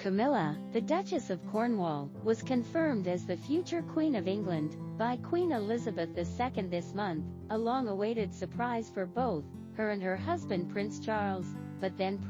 Camilla, the Duchess of Cornwall, was confirmed as the future Queen of England by Queen Elizabeth II this month, a long-awaited surprise for both her and her husband Prince Charles. But then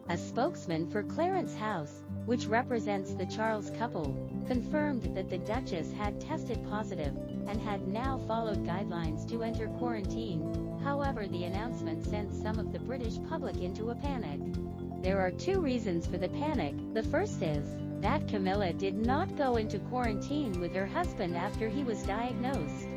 a spokesman for Clarence House, which represents the Charles couple, confirmed that the Duchess had tested positive and had now followed guidelines to enter quarantine. However, the announcement sent some of the British public into a panic. There are two reasons for the panic. The first is that Camilla did not go into quarantine with her husband after he was diagnosed.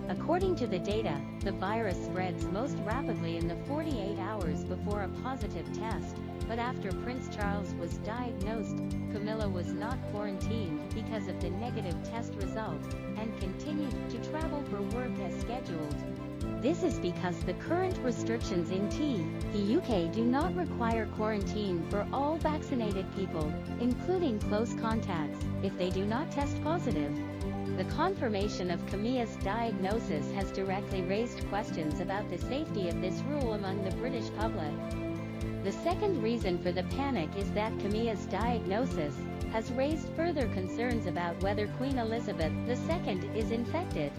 According to the data, the virus spreads most rapidly in the 48 hours before a positive test, but after Prince Charles was diagnosed, Camilla was not quarantined because of the negative test result, and continued to travel for work as scheduled. This is because the current restrictions in the UK do not require quarantine for all vaccinated people, including close contacts, if they do not test positive. The confirmation of Camilla's diagnosis has directly raised questions about the safety of this rule among the British public. The second reason for the panic is that Camilla's diagnosis has raised further concerns about whether Queen Elizabeth II is infected.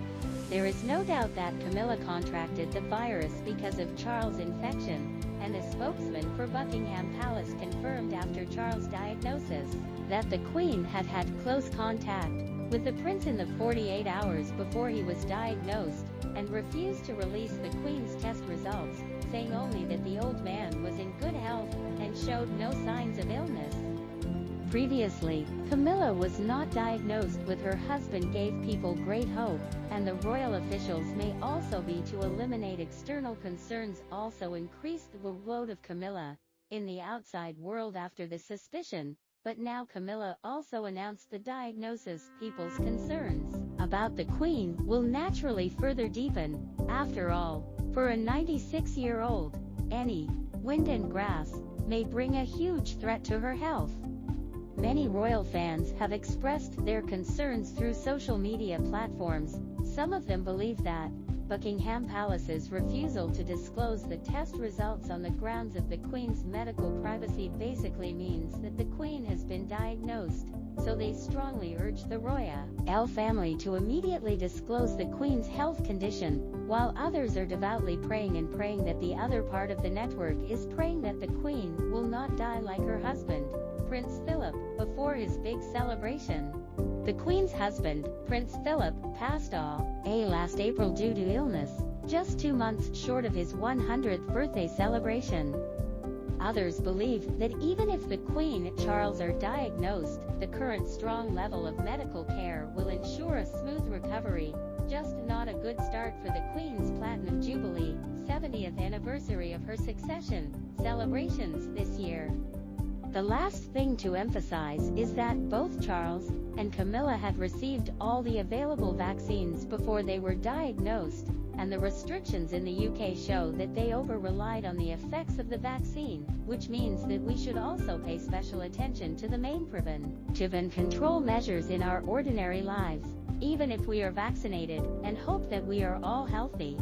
There is no doubt that Camilla contracted the virus because of Charles' infection, and a spokesman for Buckingham Palace confirmed after Charles' diagnosis that the Queen had had close contact with the Prince in the 48 hours before he was diagnosed, and refused to release the Queen's test results, saying only that the old man was in good health and showed no signs of illness. Previously, Camilla was not diagnosed with her husband gave people great hope, and the royal officials may also be to eliminate external concerns also increased the load of Camilla in the outside world after the suspicion. But now Camilla also announced the diagnosis. People's concerns about the Queen will naturally further deepen. After all, for a 96-year-old, any wind and grass may bring a huge threat to her health. Many royal fans have expressed their concerns through social media platforms. Some of them believe that Buckingham Palace's refusal to disclose the test results on the grounds of the Queen's medical privacy basically means that the Queen has been diagnosed, so they strongly urge the royal family to immediately disclose the Queen's health condition, while others are devoutly praying that the other part of the network is praying that the Queen will not die like her husband, Prince Philip, before his big celebration. The Queen's husband, Prince Philip, passed away last April due to illness, just 2 months short of his 100th birthday celebration. Others believe that even if the Queen and Charles are diagnosed, the current strong level of medical care will ensure a smooth recovery, just not a good start for the Queen's Platinum Jubilee, 70th anniversary of her succession celebrations this year. The last thing to emphasize is that both Charles and Camilla had received all the available vaccines before they were diagnosed, and the restrictions in the UK show that they over-relied on the effects of the vaccine, which means that we should also pay special attention to the main preventive and control measures in our ordinary lives, even if we are vaccinated, and hope that we are all healthy.